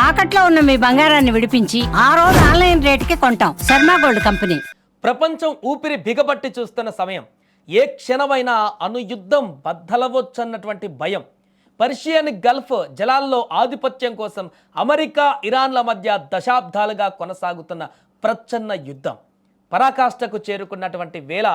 తాకట్లో ఉన్న మీ బంగారాన్ని విడిపించి ఆ రోజు ఆన్లైన్ రేటుకి కొంటాం. Sharma gold company. ప్రపంచం ఊపిరి బిగబట్టి చూస్తున్న సమయం. ఏ క్షణమైనా అణుయుద్ధం బద్దలవచ్చన్నటువంటి భయం. పర్షియన్ గల్ఫ్ జలాల్లో ఆధిపత్యం కోసం అమెరికా ఇరాన్ల మధ్య దశాబ్దాలుగా కొనసాగుతున్న ప్రచ్ఛన్న యుద్ధం పరాకాష్ఠకు చేరుకున్నటువంటి వేళ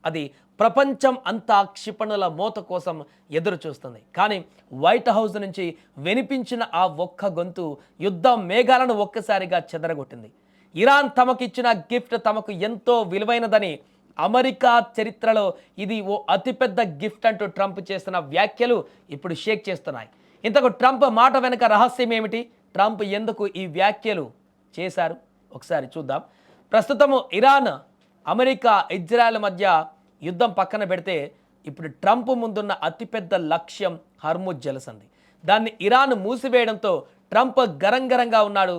అది ప్రపంచం అంతా క్షిపణుల మోత కోసం ఎదురు చూస్తుంది. కానీ వైట్ హౌస్ నుంచి వినిపించిన ఆ ఒక్క గొంతు యుద్ధ మేఘాలను ఒక్కసారిగా చెదరగొట్టింది. ఇరాన్ తమకిచ్చిన గిఫ్ట్ తమకు ఎంతో విలువైనదని, అమెరికా చరిత్రలో ఇది ఓ అతిపెద్ద గిఫ్ట్ అంటూ ట్రంప్ చేస్తున్న వ్యాఖ్యలు ఇప్పుడు షేక్ చేస్తున్నాయి. ఇంతకు ట్రంప్ మాట వెనుక రహస్యం ఏమిటి? ట్రంప్ ఎందుకు ఈ వ్యాఖ్యలు చేశారు? ఒకసారి చూద్దాం. ప్రస్తుతము ఇరాన్, అమెరికా, ఇజ్రాయెల్ మధ్య యుద్ధం పక్కన పెడితే ఇప్పుడు ట్రంప్ ముందున్న అతిపెద్ద లక్ష్యం హర్ముజ్ జలసంధి. దాన్ని ఇరాన్ మూసివేయడంతో ట్రంప్ గరంగరంగా ఉన్నాడు.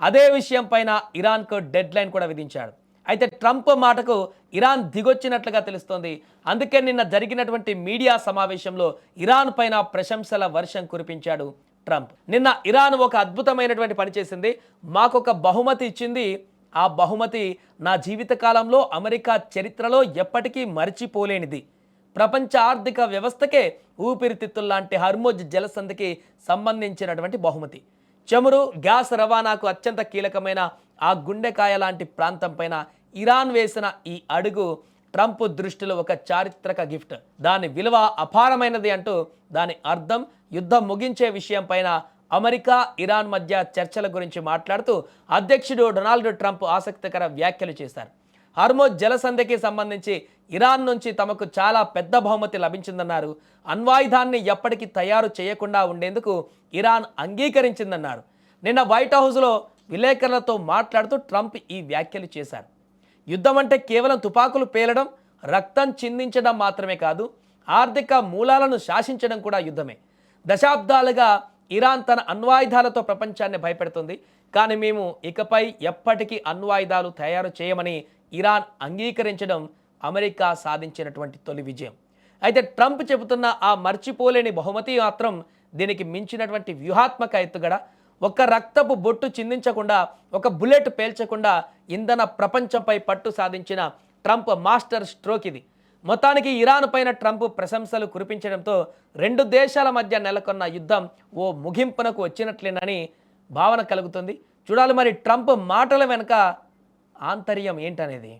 అదే విషయం పైన ఇరాన్కు డెడ్ లైన్ కూడా విధించాడు. అయితే ట్రంప్ మాటకు ఇరాన్ దిగొచ్చినట్లుగా తెలుస్తోంది. అందుకే నిన్న జరిగినటువంటి మీడియా సమావేశంలో ఇరాన్ పైన ప్రశంసల వర్షం కురిపించాడు ట్రంప్. నిన్న ఇరాన్ ఒక అద్భుతమైనటువంటి పని చేసింది. మాకొక బహుమతి ఇచ్చింది. ఆ బహుమతి నా జీవితకాలంలో అమెరికా చరిత్రలో ఎప్పటికీ మర్చిపోలేనిది. ప్రపంచ ఆర్థిక వ్యవస్థకే ఊపిరితిత్తుల్లాంటి హర్ముజ్ జలసంధికి సంబంధించినటువంటి బహుమతి. చమురు, గ్యాస్ రవాణాకు అత్యంత కీలకమైన ఆ గుండెకాయ లాంటి ప్రాంతం పైన ఇరాన్ వేసిన ఈ అడుగు ట్రంప్ దృష్టిలో ఒక చారిత్రక గిఫ్ట్. దాని విలువ అపారమైనది అంటూ దాని అర్థం యుద్ధం ముగించే విషయం పైన అమెరికా, ఇరాన్ మధ్య చర్చల గురించి మాట్లాడుతూ అధ్యక్షుడు డొనాల్డ్ ట్రంప్ ఆసక్తికర వ్యాఖ్యలు చేశారు. హర్ముజ్ జలసంధికి సంబంధించి ఇరాన్ నుంచి తమకు చాలా పెద్ద బహుమతి లభించిందన్నారు. అణ్వాయుధాన్ని ఎప్పటికీ తయారు చేయకుండా ఉండేందుకు ఇరాన్ అంగీకరించిందన్నారు. నిన్న వైట్ హౌస్లో విలేకరులతో మాట్లాడుతూ ట్రంప్ ఈ వ్యాఖ్యలు చేశారు. యుద్ధం అంటే కేవలం తుపాకులు పేలడం, రక్తం చిందించడం మాత్రమే కాదు, ఆర్థిక మూలాలను శాసించడం కూడా యుద్ధమే. దశాబ్దాలుగా ఇరాన్ తన అణ్వాయుధాలతో ప్రపంచాన్ని భయపెడుతుంది. కానీ మేము ఇకపై ఎప్పటికీ అణ్వాయుధాలు తయారు చేయమని ఇరాన్ అంగీకరించడం అమెరికా సాధించినటువంటి తొలి విజయం. అయితే ట్రంప్ చెబుతున్న ఆ మర్చిపోలేని బహుమతి మాత్రం దీనికి మించినటువంటి వ్యూహాత్మక ఎత్తుగడ. ఒక్క రక్తపు బొట్టు చిందించకుండా, ఒక బుల్లెట్ పేల్చకుండా ఇంధన ప్రపంచంపై పట్టు సాధించిన ట్రంప్ మాస్టర్ స్ట్రోక్ ఇది. మొత్తానికి ఇరాన్ పైన ట్రంప్ ప్రశంసలు కురిపించడంతో రెండు దేశాల మధ్య నెలకొన్న యుద్ధం ఓ ముగింపునకు వచ్చినట్లేనని భావన కలుగుతుంది. చూడాలి మరి ట్రంప్ మాటల వెనుక ఆంతర్యం ఏంటనేది.